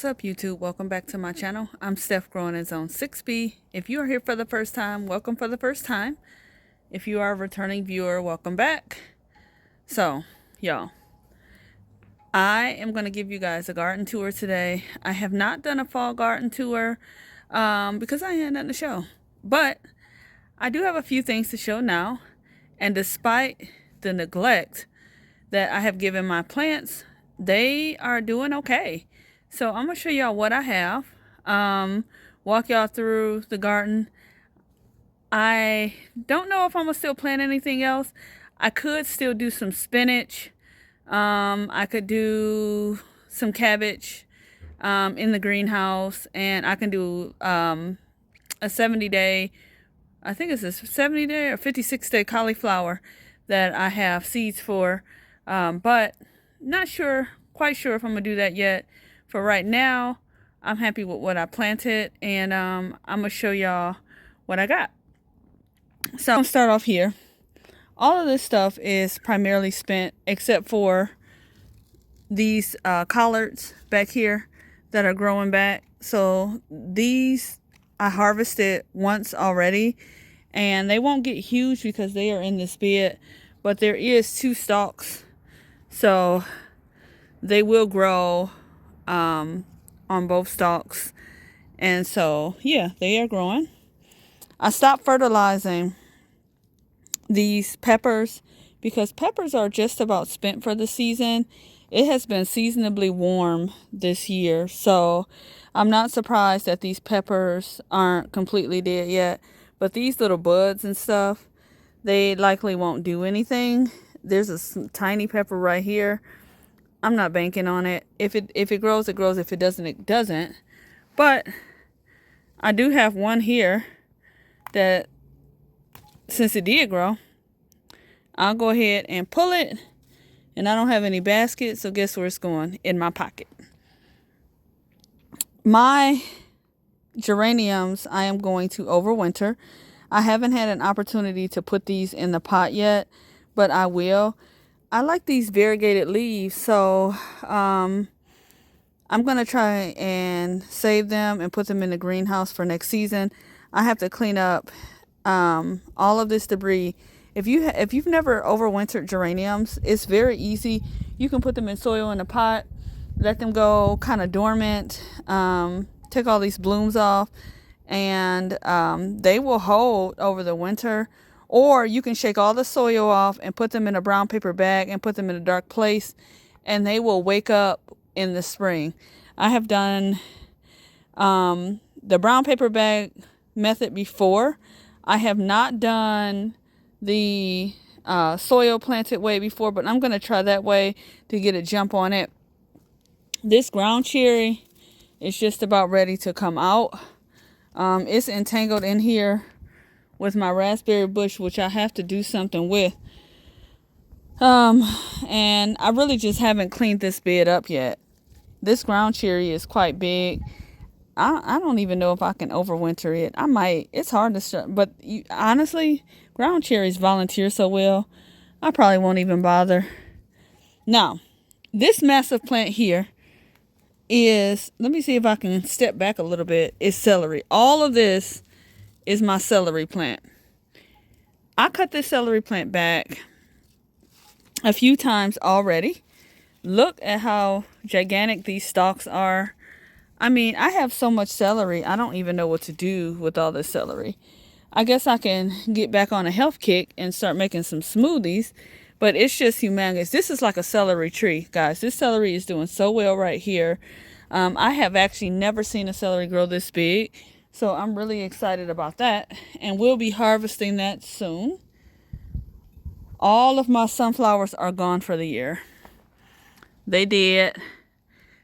What's up, YouTube? Welcome back to my channel. I'm Steph, growing in Zone 6B. If you are here for the first time, welcome for the first time. If you are a returning viewer, welcome back. So, y'all, I am going to give you guys a garden tour today. I have not done a fall garden tour because I had nothing to show. But I do have a few things to show now. And despite the neglect that I have given my plants, they are doing okay. So I'm gonna show y'all what I have, walk y'all through the garden. I don't know if I'm gonna still plant anything else. I could still do some spinach. I could do some cabbage in the greenhouse, and I can do a 70-day, I think it's a 70-day or 56-day cauliflower that I have seeds for, but not sure, quite sure if I'm gonna do that yet. For right now, I'm happy with what I planted, and I'm gonna show y'all what I got. So I'm gonna start off here. All of this stuff is primarily spent except for these collards back here that are growing back. So these I harvested once already, and they won't get huge because they are in this bed, but there is 2 stalks, so they will grow on both stalks. And so yeah, they are growing. I stopped fertilizing these peppers because peppers are just about spent for the season. It has been seasonably warm this year, so I'm not surprised that these peppers aren't completely dead yet. But these little buds and stuff, they likely won't do anything. There's a tiny pepper right here. I'm not banking on it. If it grows, it grows. If it doesn't, it doesn't. But I do have one here that, since it did grow, I'll go ahead and pull it. And I don't have any basket, so guess where it's going? In my pocket. My geraniums, I am going to overwinter. I haven't had an opportunity to put these in the pot yet, but I will. I like these variegated leaves, so I'm going to try and save them and put them in the greenhouse for next season. I have to clean up all of this debris. If you've never overwintered geraniums, it's very easy. You can put them in soil in a pot, let them go kind of dormant, take all these blooms off, and they will hold over the winter. Or you can shake all the soil off and put them in a brown paper bag and put them in a dark place, and they will wake up in the spring. I have done the brown paper bag method before. I have not done the soil planted way before, but I'm going to try that way to get a jump on it. This ground cherry is just about ready to come out. It's entangled in here with my raspberry bush, which I have to do something with. And I really just haven't cleaned this bed up yet. This ground cherry is quite big. I don't even know if I can overwinter it. I might. It's hard to start, but honestly, ground cherries volunteer so well, I probably won't even bother. Now, this massive plant here is, let me see if I can step back a little bit, is celery. All of this is my celery plant. I cut this celery plant back a few times already. Look at how gigantic these stalks are. I mean, I have so much celery, I don't even know what to do with all this celery. I guess I can get back on a health kick and start making some smoothies, but it's just humongous. This is like a celery tree, guys. This celery is doing so well right here. I have actually never seen a celery grow this big, so I'm really excited about that, and we'll be harvesting that soon. All of my sunflowers are gone for the year. They did.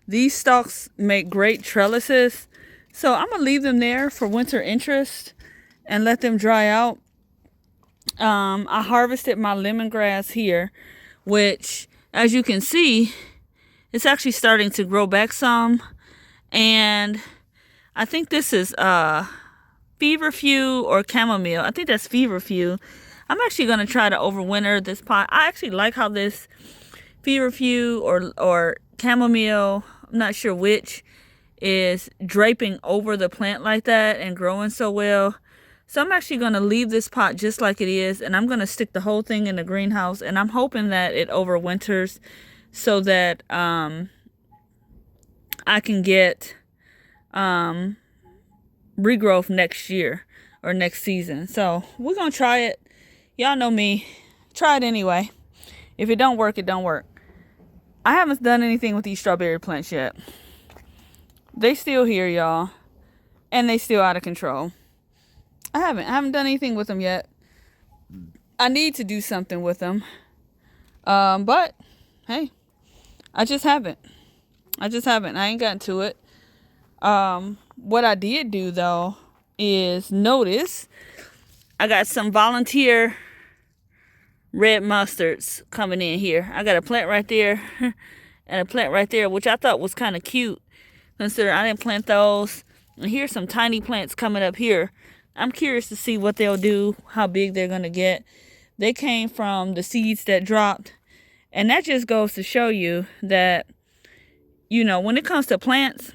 These stalks make great trellises, so I'm going to leave them there for winter interest and let them dry out. I harvested my lemongrass here, which, as you can see, it's actually starting to grow back some. And I think this is feverfew or chamomile. I think that's feverfew. I'm actually going to try to overwinter this pot. I actually like how this feverfew or chamomile, I'm not sure which, is draping over the plant like that and growing so well. So I'm actually going to leave this pot just like it is, and I'm going to stick the whole thing in the greenhouse, and I'm hoping that it overwinters so that I can get regrowth next year or next season. So we're going to try it. Y'all know me. Try it anyway. If it don't work, it don't work. I haven't done anything with these strawberry plants yet. They still here, y'all. And they still out of control. I haven't done anything with them yet. I need to do something with them. But, hey, I just haven't. I ain't gotten to it. What I did do, though, is notice I got some volunteer red mustards coming in here. I got a plant right there and a plant right there, which I thought was kind of cute, considering I didn't plant those. And here's some tiny plants coming up here. I'm curious to see what they'll do, how big they're going to get. They came from the seeds that dropped. And that just goes to show you that, you know, when it comes to plants,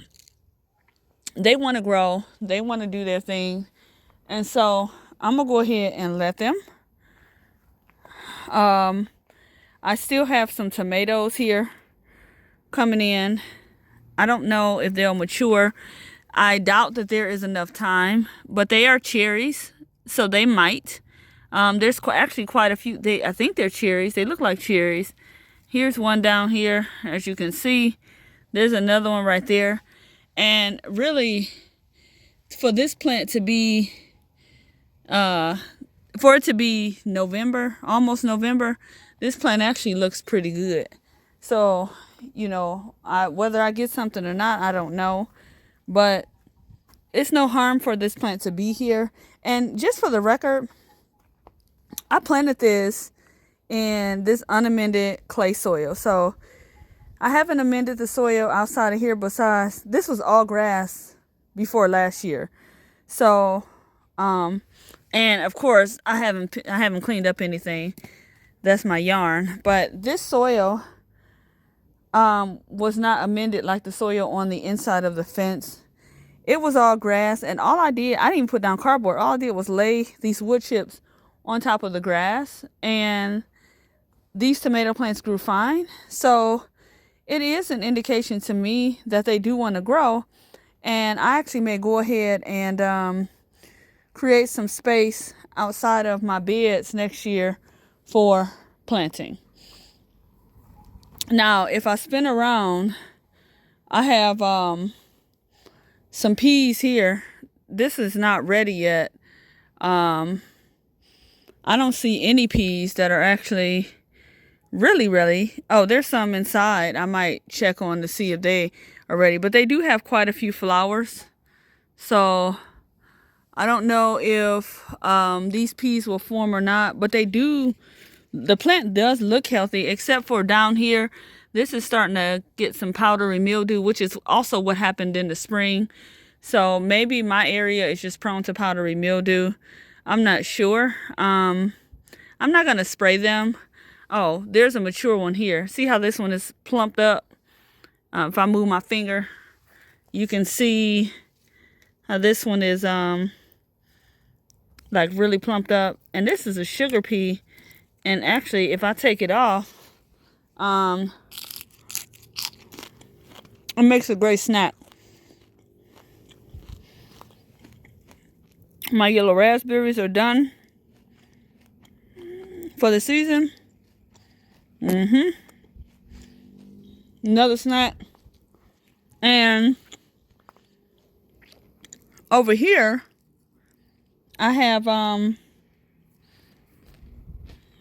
they want to grow. They want to do their thing. And so I'm going to go ahead and let them. I still have some tomatoes here coming in. I don't know if they'll mature. I doubt that there is enough time, but they are cherries, so they might. There's actually quite a few. I think they're cherries. They look like cherries. Here's one down here, as you can see. There's another one right there. And really, for this plant to be, for it to be November, almost November, this plant actually looks pretty good. So, you know, whether I get something or not, I don't know. But it's no harm for this plant to be here. And just for the record, I planted this in this unamended clay soil. So I haven't amended the soil outside of here. Besides, this was all grass before last year. So, and of course, I haven't cleaned up anything. That's my yarn. But this soil was not amended like the soil on the inside of the fence. It was all grass, and all I didn't even put down cardboard. All I did was lay these wood chips on top of the grass, and these tomato plants grew fine. So it is an indication to me that they do want to grow, and I actually may go ahead and create some space outside of my beds next year for planting. Now, if I spin around, I have some peas here. This is not ready yet. I don't see any peas that are actually really. Oh, there's some inside. I might check on to see if they are ready. But they do have quite a few flowers. So I don't know if these peas will form or not. But they do. The plant does look healthy, except for down here. This is starting to get some powdery mildew, which is also what happened in the spring. So maybe my area is just prone to powdery mildew. I'm not sure. I'm not going to spray them. Oh, there's a mature one here. See how this one is plumped up? If I move my finger, you can see how this one is like really plumped up. And this is a sugar pea. And actually, if I take it off, it makes a great snack. My yellow raspberries are done for the season. Another snack. And over here, I have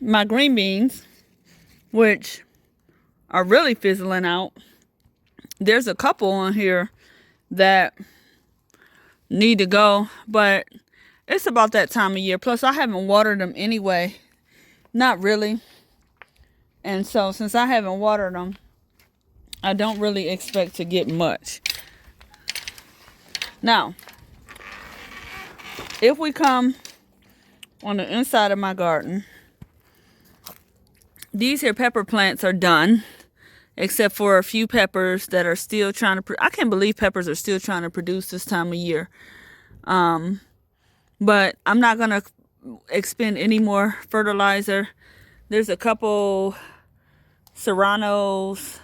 my green beans, which are really fizzling out. There's a couple on here that need to go, but it's about that time of year. Plus, I haven't watered them anyway. Not really. And so, since I haven't watered them, I don't really expect to get much. Now, if we come on the inside of my garden, these here pepper plants are done. except for a few peppers that are still trying to, I can't believe peppers are still trying to produce this time of year. But I'm not going to expend any more fertilizer. There's a couple serranos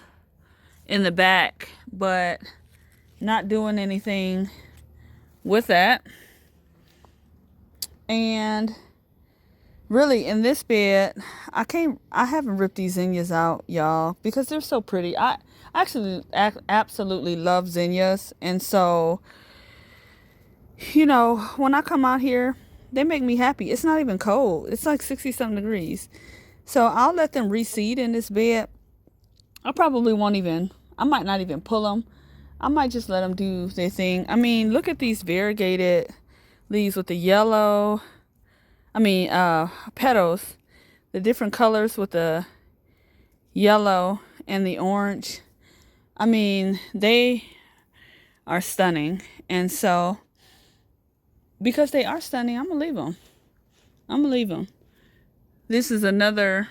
in the back, but not doing anything with that. And really, in this bed, I haven't ripped these zinnias out, y'all, because they're so pretty. I actually absolutely love zinnias. And so, you know, when I come out here, they make me happy. It's not even cold. It's like 60-something degrees. So I'll let them reseed in this bed. I might not even pull them. I might just let them do their thing. I mean, look at these variegated leaves with the yellow, petals, the different colors with the yellow and the orange. I mean, they are stunning. And so, because they are stunning, I'm going to leave them. This is another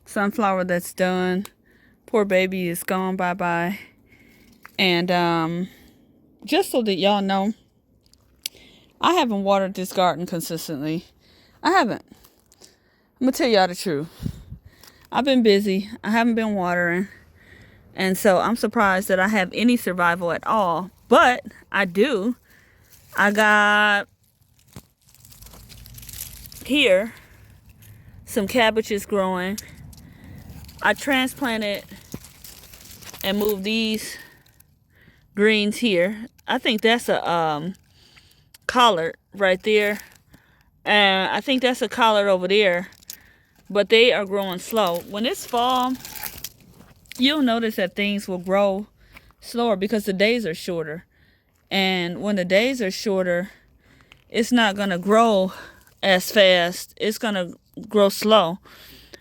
sunflower that's done. Poor baby is gone, bye-bye. And just so that y'all know, I haven't watered this garden consistently. I haven't. I'm going to tell y'all the truth. I've been busy. I haven't been watering. And so I'm surprised that I have any survival at all. But I do. I got here some cabbages growing. I transplanted and moved these greens here. I think that's a collard right there. And I think that's a collard over there. But they are growing slow. When it's fall, you'll notice that things will grow slower because the days are shorter. And when the days are shorter, it's not going to grow as fast. It's going to grow slow.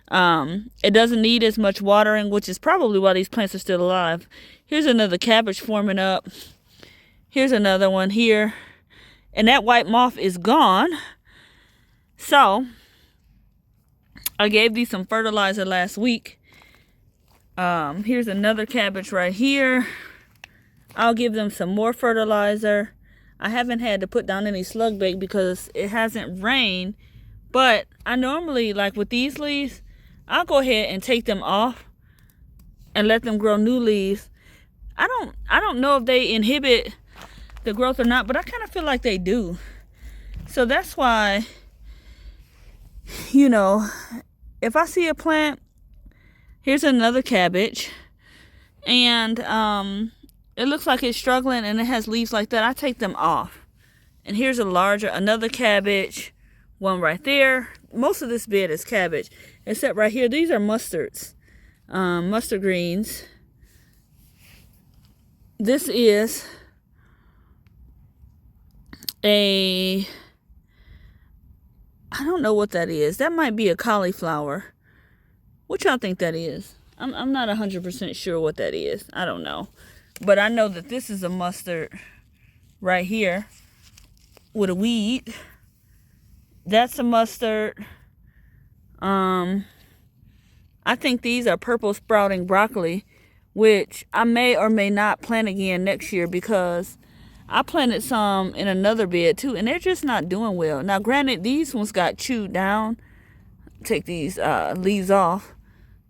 It doesn't need as much watering, which is probably why these plants are still alive. Here's another cabbage forming up. Here's another one here. And that white moth is gone. So, I gave these some fertilizer last week. Here's another cabbage right here. I'll give them some more fertilizer. I haven't had to put down any slug bait because it hasn't rained. But I normally, like with these leaves, I'll go ahead and take them off and let them grow new leaves. I don't know if they inhibit the growth or not, but I kind of feel like they do. So that's why, you know, if I see a plant, here's another cabbage, and it looks like it's struggling and it has leaves like that, I take them off. And here's another cabbage, one right there. Most of this bed is cabbage, except right here, these are mustards, mustard greens. This is I don't know what that is. That might be a cauliflower. What y'all think that is? I'm not 100% sure what that is. I don't know. But I know that this is a mustard right here with a weed. That's a mustard. I think these are purple sprouting broccoli, which I may or may not plant again next year because I planted some in another bed too, and they're just not doing well. Now, granted, these ones got chewed down. Take these leaves off.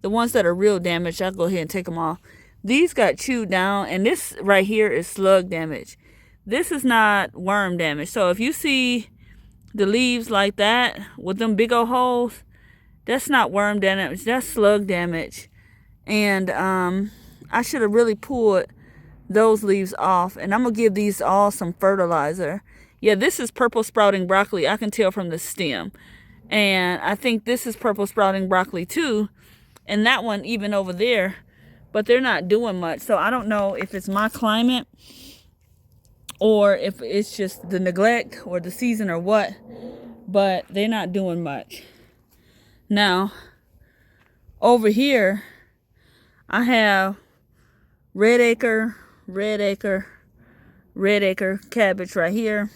The ones that are real damaged, I'll go ahead and take them off. These got chewed down, and this right here is slug damage. This is not worm damage. So if you see the leaves like that with them big old holes, that's not worm damage. That's slug damage. And I should have really pulled those leaves off. And I'm going to give these all some fertilizer. Yeah, this is purple sprouting broccoli. I can tell from the stem. And I think this is purple sprouting broccoli too. And that one even over there. But they're not doing much. So I don't know if it's my climate or if it's just the neglect or the season or what. But they're not doing much. Now, over here, I have red acre cabbage right here.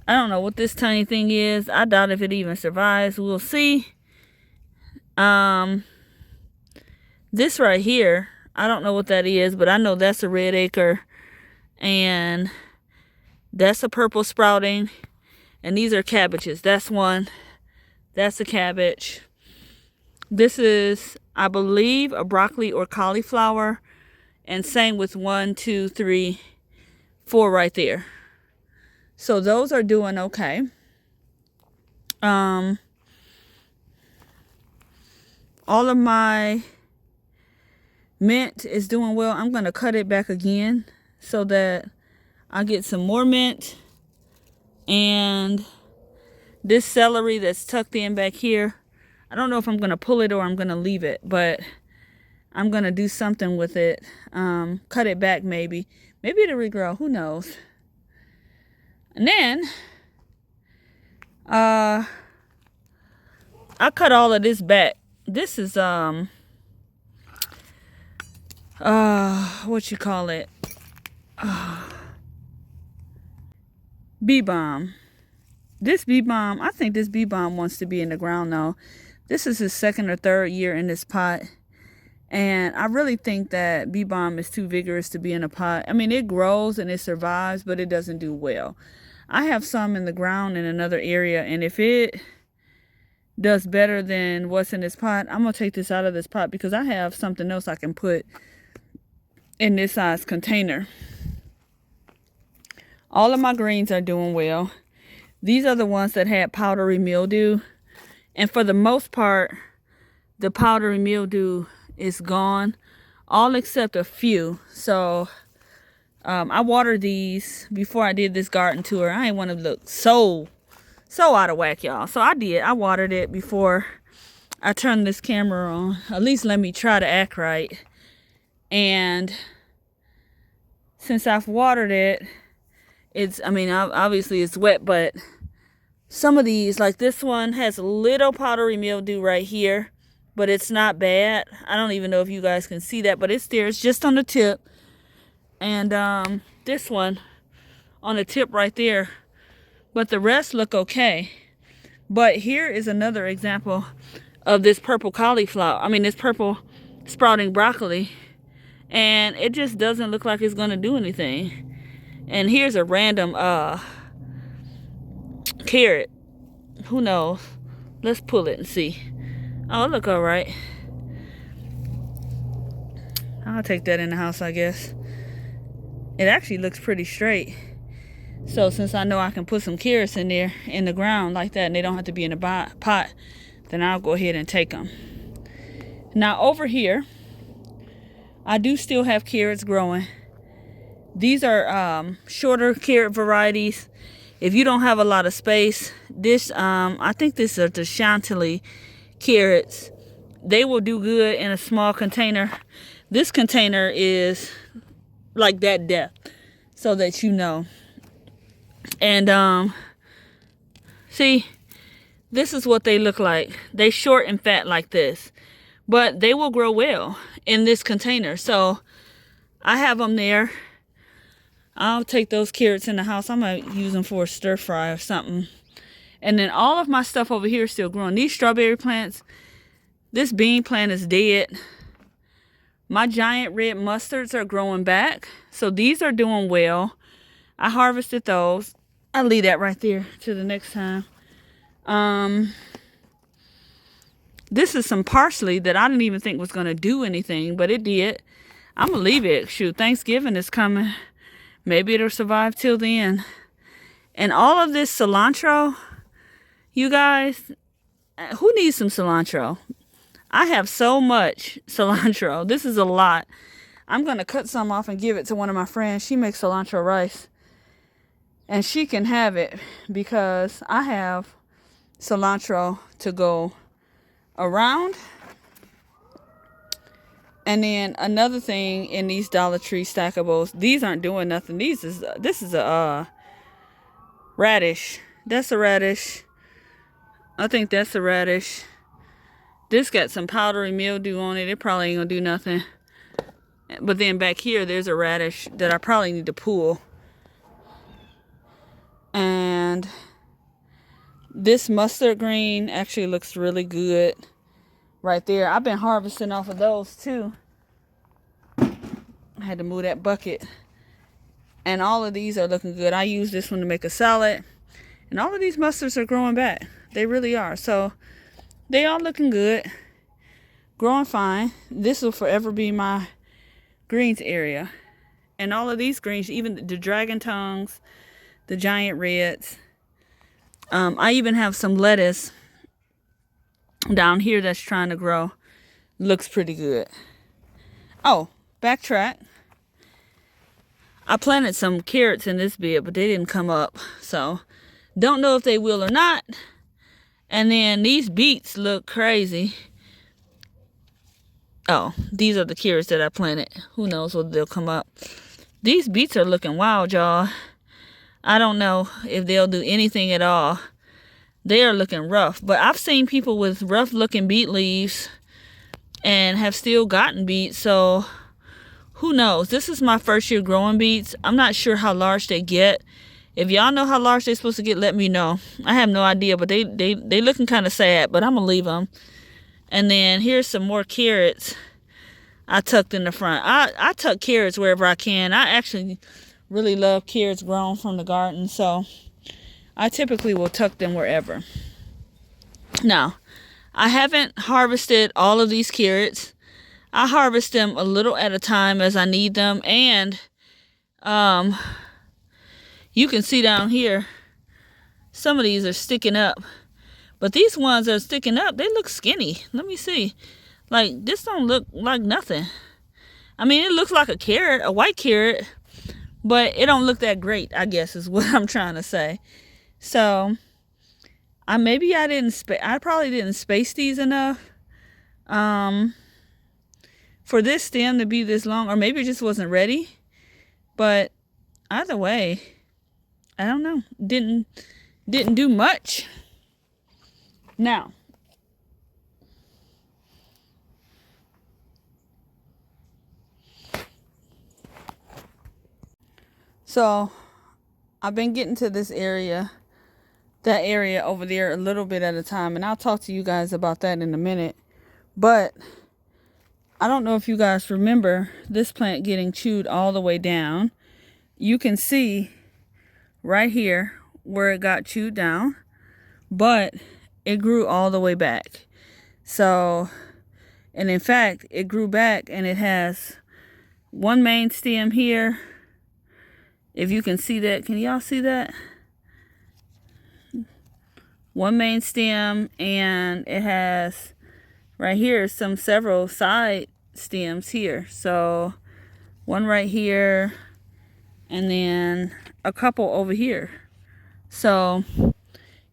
I don't know what this tiny thing is. I doubt if it even survives. We'll see. This right here, I don't know what that is, but I know that's a red acre. And that's a purple sprouting. And these are cabbages. That's one. That's a cabbage. This is, I believe, a broccoli or cauliflower. And same with 1, 2, 3, 4 right there. So those are doing okay. All of my mint is doing well. I'm going to cut it back again so that I get some more mint. And this celery that's tucked in back here, I don't know if I'm going to pull it or I'm going to leave it, but I'm going to do something with it. Cut it back maybe. Maybe it'll regrow. Who knows? And then I cut all of this back. This is what you call it? Bee balm. This bee balm, I think this bee balm wants to be in the ground though. This is his 2nd or 3rd year in this pot. And I really think that bee balm is too vigorous to be in a pot. I mean, it grows and it survives, but it doesn't do well. I have some in the ground in another area, and if it does better than what's in this pot, I'm going to take this out of this pot because I have something else I can put in this size container. All of my greens are doing well. These are the ones that had powdery mildew. And for the most part, the powdery mildew is gone. All except a few. So, I watered these before I did this garden tour. I didn't want to look so out of whack, y'all. So I did. I watered it before I turned this camera on. At least let me try to act right. And since I've watered it, obviously it's wet, but some of these, like this one, has a little powdery mildew right here, but it's not bad. I don't even know if you guys can see that, but it's there. It's just on the tip. And this one on the tip right there, but the rest look okay. But here is another example of this purple cauliflower. This purple sprouting broccoli, and it just doesn't look like it's gonna do anything. And here's a random carrot. Who knows? Let's pull it and see. Oh, it look all right. I'll take that in the house, I guess. It actually looks pretty straight. So since I know I can put some carrots in there in the ground like that and they don't have to be in a pot, then I'll go ahead and take them. Now over here, I do still have carrots growing. These are shorter carrot varieties. If you don't have a lot of space, this I think these are the Chantilly carrots. They will do good in a small container. This container is like that depth, so that you know. And see, this is what they look like. They short and fat like this, but they will grow well in this container. So I have them there. I'll take those carrots in the house. I might use them for a stir fry or something. And then all of my stuff over here is still growing. These strawberry plants, this bean plant is dead. My giant red mustards are growing back. So these are doing well. I harvested those. I'll leave that right there to the next time. This is some parsley that I didn't even think was going to do anything, but it did. I'm going to leave it. Shoot, Thanksgiving is coming. Maybe it'll survive till the end. And all of this cilantro, you guys, who needs some cilantro? I have so much cilantro. This is a lot. I'm going to cut some off and give it to one of my friends. She makes cilantro rice. And she can have it because I have cilantro to go around. And then another thing in these Dollar Tree stackables, these aren't doing nothing. This is a radish. That's a radish. I think that's a radish. This got some powdery mildew on it. It probably ain't gonna do nothing. But then back here, there's a radish that I probably need to pull. And this mustard green actually looks really good right there. I've been harvesting off of those too. I had to move that bucket. And all of these are looking good. I use this one to make a salad. And all of these mustards are growing back. They really are. So they are looking good. Growing fine. This will forever be my greens area. And all of these greens, even the dragon tongues, the giant reds. I even have some lettuce down here that's trying to grow. Looks pretty good. Oh, backtrack. I planted some carrots in this bed, but they didn't come up. So, don't know if they will or not. And then these beets look crazy. Oh, these are the carrots that I planted. Who knows whether they'll come up. These beets are looking wild, y'all. I don't know if they'll do anything at all. They are looking rough. But I've seen people with rough looking beet leaves and have still gotten beets. So who knows? This is my first year growing beets. I'm not sure how large they get. If y'all know how large they're supposed to get, let me know. I have no idea, but they looking kind of sad, but I'm going to leave them. And then here's some more carrots I tucked in the front. I tuck carrots wherever I can. I actually really love carrots grown from the garden, so I typically will tuck them wherever. Now, I haven't harvested all of these carrots. I harvest them a little at a time as I need them. And you can see down here, some of these are sticking up. But these ones that are sticking up, they look skinny. Let me see. Like, this don't look like nothing. I mean, it looks like a carrot, a white carrot. But it don't look that great, I guess, is what I'm trying to say. So, I probably didn't space these enough. For this stem to be this long, or maybe it just wasn't ready. But either way, I don't know. Didn't do much. Now, so I've been getting to this area, that area over there a little bit at a time, and I'll talk to you guys about that in a minute. But I don't know if you guys remember this plant getting chewed all the way down. You can see right here where it got chewed down, but it grew all the way back. So, and in fact, it grew back and it has one main stem here. If you can see that, can y'all see that? One main stem, and it has right here several side stems here. So one right here, and then a couple over here. So,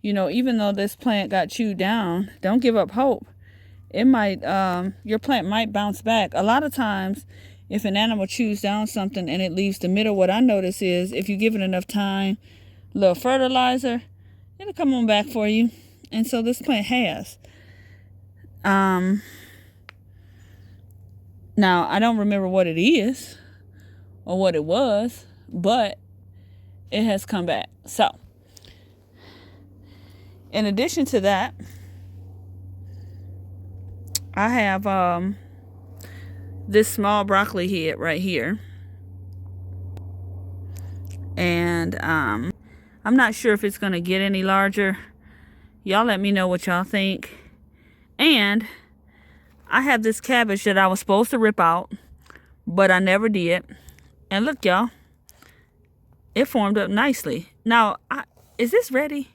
you know, even though this plant got chewed down, don't give up hope. It might, your plant might bounce back. A lot of times, if an animal chews down something and it leaves the middle, what I notice is if you give it enough time, a little fertilizer, it'll come on back for you. And so this plant has. Now, I don't remember what it is or what it was, but it has come back. So, in addition to that, I have this small broccoli head right here. And I'm not sure if it's going to get any larger. Y'all let me know what y'all think. And I have this cabbage that I was supposed to rip out, but I never did. And look, y'all, it formed up nicely. Now, is this ready?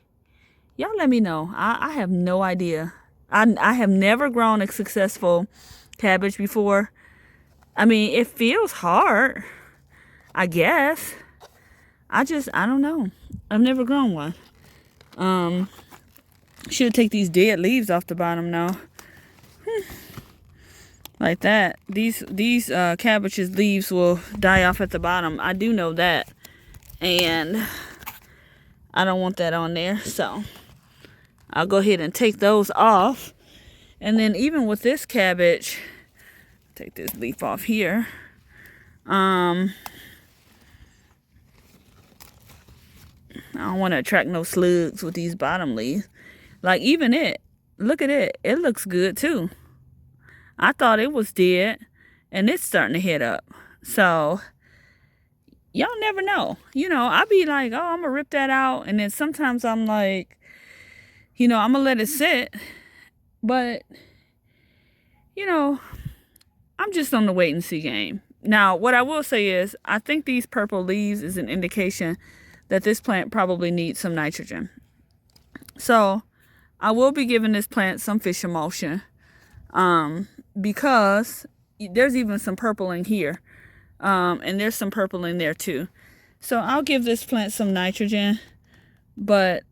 Y'all let me know. I have no idea. I have never grown a successful cabbage before. I mean, it feels hard, I guess. I don't know. I've never grown one. Should take these dead leaves off the bottom now. Like that. These cabbage's leaves will die off at the bottom. I do know that. And I don't want that on there. So I'll go ahead and take those off. And then even with this cabbage, take this leaf off here. I don't want to attract no slugs with these bottom leaves. Like even it, look at it. It looks good too. I thought it was dead, and it's starting to head up. So y'all never know. I be like, oh, I'm gonna rip that out, and then sometimes I'm like, I'm gonna let it sit. But I'm just on the wait and see game. Now, what I will say is, I think these purple leaves is an indication that this plant probably needs some nitrogen. So I will be giving this plant some fish emulsion, because there's even some purple in here, and there's some purple in there too. So I'll give this plant some nitrogen. But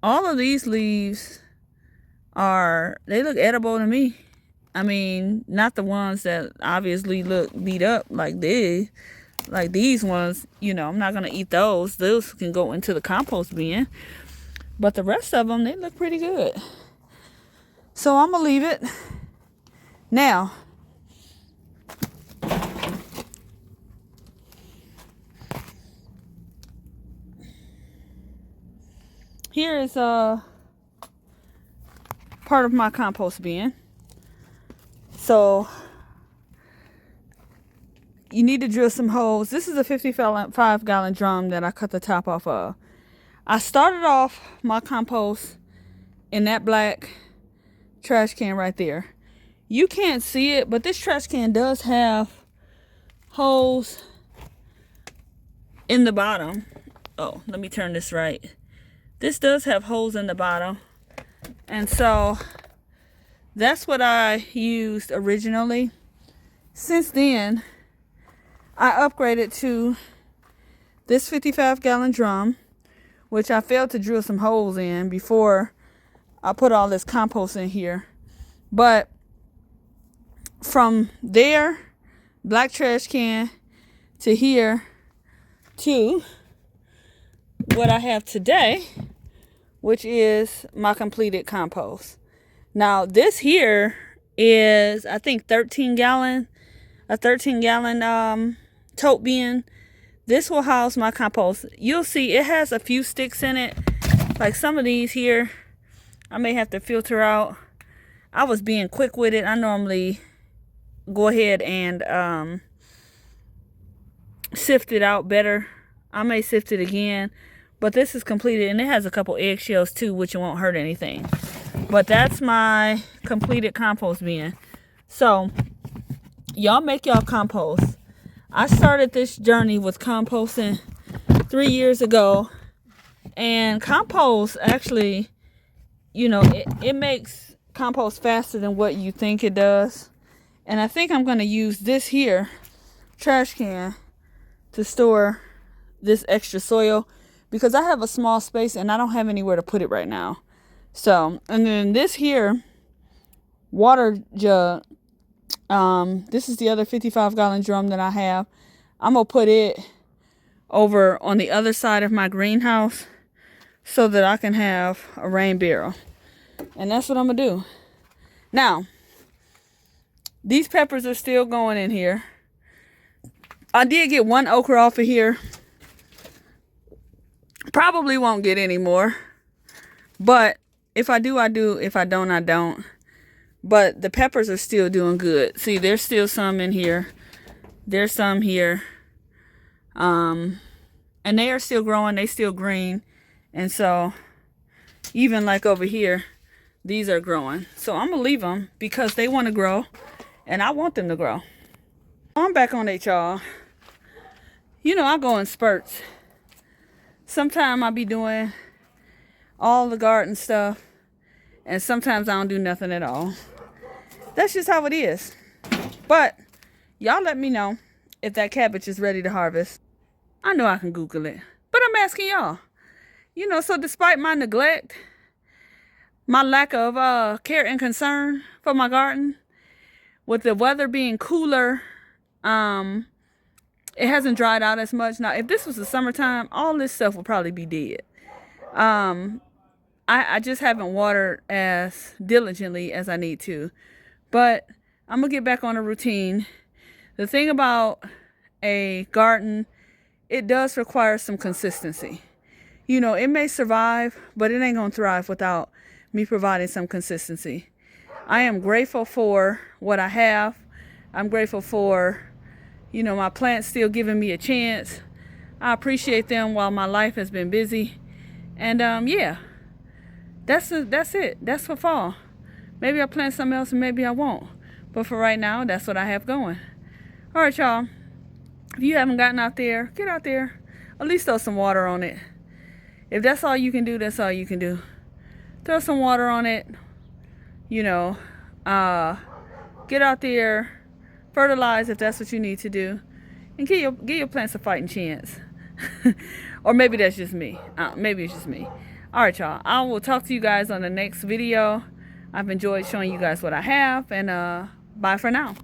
all of these leaves they look edible to me. I mean, not the ones that obviously look beat up like these ones. I'm not gonna eat those. Those can go into the compost bin. But the rest of them, they look pretty good. So I'm gonna leave it. Now, here is part of my compost bin. So you need to drill some holes. This is a 55-gallon drum that I cut the top off of. I started off my compost in that black trash can right there. You can't see it, but this trash can does have holes in the bottom. Oh, let me turn this right. This does have holes in the bottom. And so that's what I used originally. Since then, I upgraded to this 55-gallon drum, which I failed to drill some holes in before I put all this compost in here. But from there, black trash can, to here, to what I have today, which is my completed compost. Now, this here is, I think, a 13-gallon tote bin. This will house my compost. You'll see it has a few sticks in it. Like some of these here, I may have to filter out. I was being quick with it. I normally go ahead and sift it out better. I may sift it again. But this is completed, and it has a couple eggshells too, which won't hurt anything. But that's my completed compost bin. So y'all make y'all compost. I started this journey with composting 3 years ago, and compost actually, it makes compost faster than what you think it does. And I think I'm going to use this here trash can to store this extra soil, because I have a small space and I don't have anywhere to put it right now. So, and then this here water jug, this is the other 55-gallon drum that I have. I'm going to put it over on the other side of my greenhouse so that I can have a rain barrel. And that's what I'm going to do. Now, these peppers are still going in here. I did get one okra off of here. Probably won't get any more. But if I do, I do. If I don't, I don't. But the peppers are still doing good. See, there's still some in here. There's some here. And they are still growing. They still green. And so, even like over here, these are growing. So I'm going to leave them because they want to grow. And I want them to grow. I'm back on it, y'all. I go in spurts. Sometimes I'll be doing all the garden stuff, and sometimes I don't do nothing at all. That's just how it is. But y'all let me know if that cabbage is ready to harvest. I know I can Google it, but I'm asking y'all. So despite my neglect, my lack of care and concern for my garden, with the weather being cooler, it hasn't dried out as much. Now, if this was the summertime, all this stuff would probably be dead. I just haven't watered as diligently as I need to. But I'm going to get back on a routine. The thing about a garden, it does require some consistency. It may survive, but it ain't going to thrive without me providing some consistency. I am grateful for what I have. I'm grateful for, you know, my plants still giving me a chance. I appreciate them while my life has been busy. And yeah, that's it. That's for fall. Maybe I'll plant something else and maybe I won't. But for right now, that's what I have going. All right, y'all. If you haven't gotten out there, get out there. At least throw some water on it. If that's all you can do, that's all you can do. Throw some water on it. You know, get out there, fertilize if that's what you need to do, and give your plants a fighting chance. Or maybe that's just me. Maybe it's just me. All right, y'all. I will talk to you guys on the next video. I've enjoyed showing you guys what I have, and bye for now.